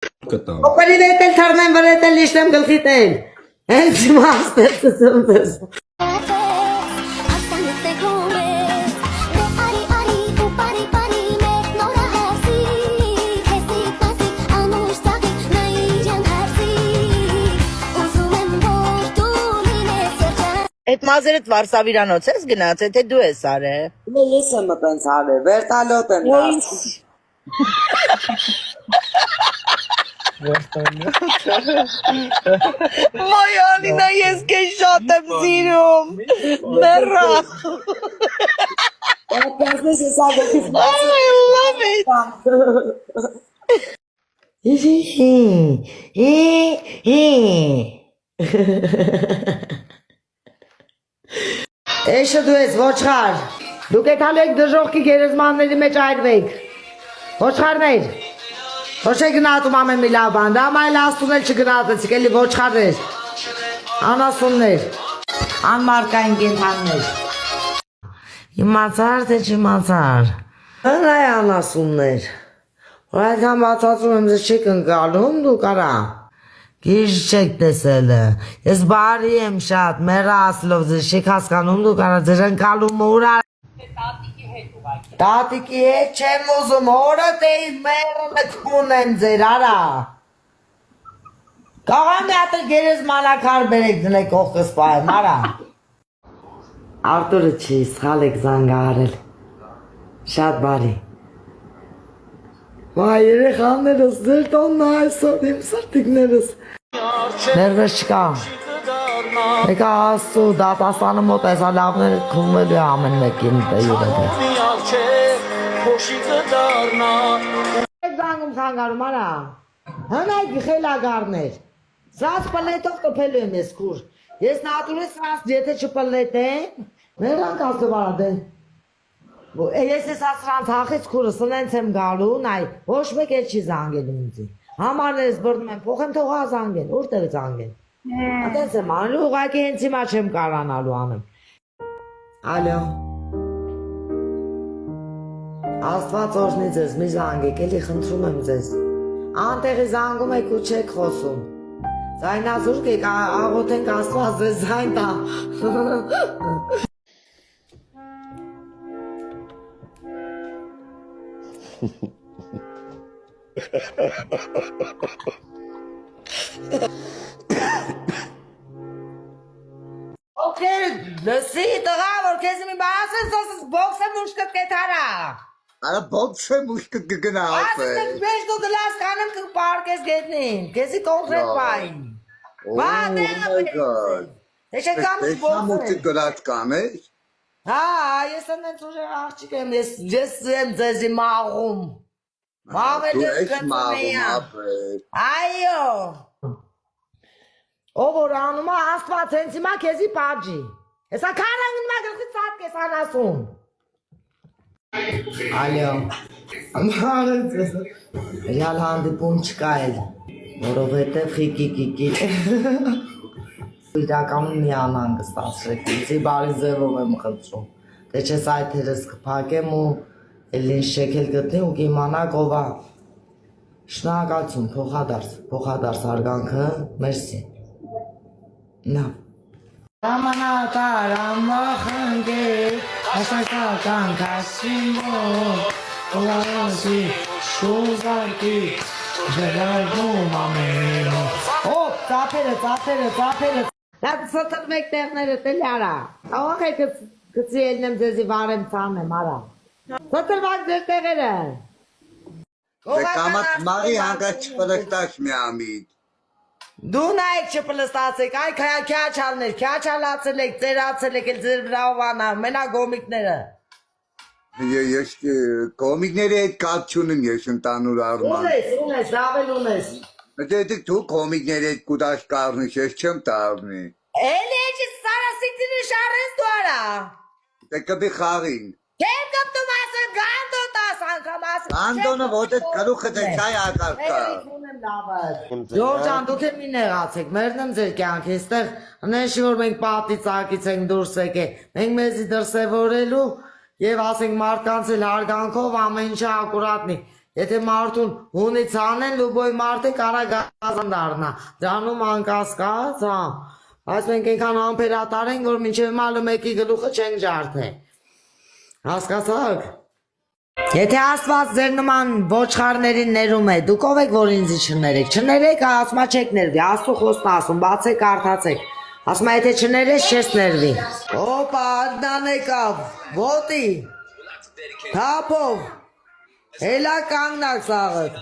Օպերիտ էլ թարնեմ վրետ էլ իշտեմ գլխիտ էլ։ Հենց մաստեր ծծմպես։ Այդ մազերդ Վարշավիրանոց ես գնաց, թե դու ես արել։ Ես եմ տենց արել, վերտալոտ եմ դարձ։ Ոյ Ալինա, ես քեզ շատ եմ սիրում։ Մեռա։ Ապացնես ես ագոքից I love it։ Էշը դու ես ոչխար։ Դուք եկալեք դժողքի գերեզմանների մեջ այրվեք։ Ոչխարներ։ Ոչ է գնացում ամեն մի լավ բան, դա մայլ աստուն էլ չգնացեցիք, էլի ոչխարներ։ Անասուններ։ Անմարկային կենթաններ։ Իմացար թե չիմացար։ Հնայ անասուններ։ Որ այդքան բացածում եմ ձեզ չեք ընկալում, դու կարա։ Գիշ չեք տեսել է, ես բարի եմ շատ, մերը ասլով ձեզ չեք հասկանում, դու կարա ձեր ընկալումը ուրա։ Տատիկի հետ չեմ ուզում, օրը տեի մերը նքուն եմ ձեր, արա։ Կաղան մի հատը գերեզ մանակար բերեք դնեք ողկս պահեմ, արա։ Արտուրը չի, սխալ եք զանգարել, շատ բարի։ Վայ երեխաներս, ձեր տոնն այսօր իմ սրտիկներս։ Ներվես չկա։ Եկա աստու դատաստանը մոտ այս ալավները կումելու է ամեն մեկին յուրը։ Այդ զանգում խանգարում արա։ Հնայք խելագարներ։ Սրած պլետով կպելու եմ ես կուր։ Ես նատուրի սրած եթե չպլետեմ, նրանք աստու բարադեն։ Ես ես ասրանց հախից կուրը սնենց եմ գալու, նայ, ոչ մեկ էլ չի զանգել ինձի։ Համարներս բրդում եմ, փոխեմ թողա զանգեն, ուրտեղ զանգեն։ Ատենց եմ անելու, ուղղակի հենց հիմա չեմ կարանալու անեմ։ Ալո։ Աստված օրհնի ձեզ, մի զանգեք, էլի խնդրում եմ ձեզ։ Անտեղի զանգում եք ու չեք խոսում։ Զայնազուրկ եք, աղոթենք Աստված ձեզ զայն տա։ Okay, լսի տղա, որ քեզ մի բաս ես ասես բոքսը մուշկը կետարա։ Արա բոքսը մուշկը գնաց։ Ասես բեժ դու դլաս կանեմ կը պարկես գետնին, քեզի կոնկրետ բայն։ Բա դե։ Դե կամ բոքսը գնաց կանես։ Հա, ես այնց ուժեղ աղջիկ եմ, ես եմ ձեզի մաղում։ Մաղել ես կծնեյա։ Այո։ Ով որ անում է աստված հենց հիմա քեզի պաջի։ Հեսա քարան նմա գլխի ծածկ ես անասուն։ Ալո։ Մաղել ես։ Ռիալ հանդիպում չկա էլ, որովհետև խիկիկիկի։ Իրականում մի անհանգստացրեք, ինձի բարի ձևով եմ խնդրում, թե չես այդ հերս կփակեմ ու էլ ինչ շեկել գտնի ու կիմանաք ով է։ Շնորհակալություն, փոխադարձ արգանքը, մերսի։ Նա։ Ժամանակար ամախնգեր, ասակական կասիմով, ոլարասի, շուզարկի, ժերարգում ամենով։ Ոպ, ծապերը։ Դա սոտր մեկ տեղները տելի արա։ Աղախ է կծի ելնեմ ձեզի վարեմ ծանեմ արա։ Սոտր վակ ձեր տեղերը։ Դե կամաց մաղի հանգած չպլստաշ մի ամիտ։ Դու նայեք չպլստացեք, այ քյաչալացել եք, ծերացել եք, էլ ձեր վրավանա, մենա գոմիկները։ Ես կոմիկների հետ կապ չունեմ ես ընդանուր արման։ Ունես, լավել ունես։ Դե դու կոմիկների հետ կուտաշ կառնի, ես չեմ տարնի։ Էլի էջի սարասիտինի շարես դու արա։ Դե կբի խաղին։ Կեմ կպտում ասը գանդո տաս անգամ ասը։ Անդոնը ոտետ կրուխը դե չայ ակարկա։ Ժորջան, դուք եմ մի նեղացեք, մերն եմ ձեր կյանք, եստեղ նեշի որ մենք պատի ծակից ենք դուրս եկել, մենք մեզի դրսևորելու և ասենք մարդկանց էլ հարգանքով ամեն ինչը ակուրատնի, Եթե մարդուն հունից անեն, լուբոյ մարդը կարա գազան դառնա, դանում անկասկած, հա, այս մենք ենքան ամպերատար ենք, որ մինչև մալը մեկի գլուխը չենք ջարդե, հասկացաք, եթե աստված ձեր նման ոչխարներին ներում է, դուք ով եք, որ ինձի չներեք, ասմա չեք ներվի, աստու խոսն ասում, բացեք, արդացեք, ասմա եթե չներես, չես ներվի, օպա, ադնան եկավ, ոտի, թապով, Հելա կանգնակ սաղըտ,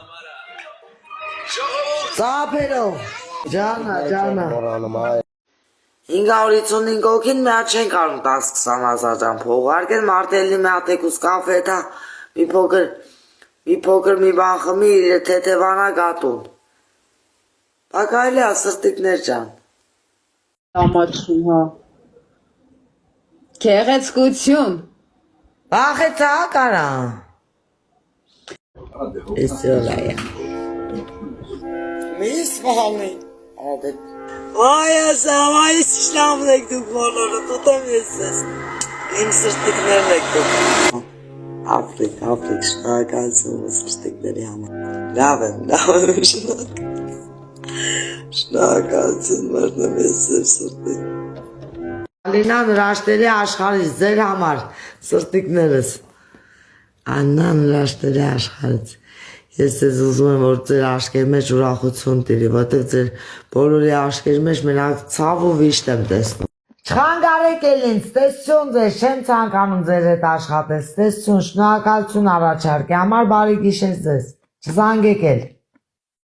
ծապերով, ջանա, 555 հոգին մի հատ չեն կարում 10-20 հազար ժամ փող, արգել մարդելնի մի հատ եկուս կաֆե թա, մի փոքր մի բան խմի, թեթևանա գատուն, բակայլի ասրտիկներ ջան, Ամաչում, հա, կեղեցկություն, բախեցա կարա, Իսյոլայա, միս բաղնի, Vay asam, ay İslam'ın ektik morları tutamıyorsunuz. Benim sırtlıklarım ektik. Afrik, şuna kalsın bu sırtlıkları ama. Lavem şuna. Şuna kalsın varna mesir sırtlık. Alinan raşteri aşkarız, zer hamar sırtlıklarız. Annan raşteri aşkarız. Ես ձեզ ուզում եմ, որ ձեր աշկերի մեջ ուրախություն տիրի, որտեղ ձեր բոլորի աշկերի մեջ մենակ ցավ ու վիշտ եմ տեսնում։ Չխանգարեք էլ ինձ, տեսություն ձեզ, չեմ ցանկանում ձեր հետ աշխատել, տեսություն, շնորհակալություն առաջարկի, համար բարի գիշեր ձեզ, չզանգեք էլ։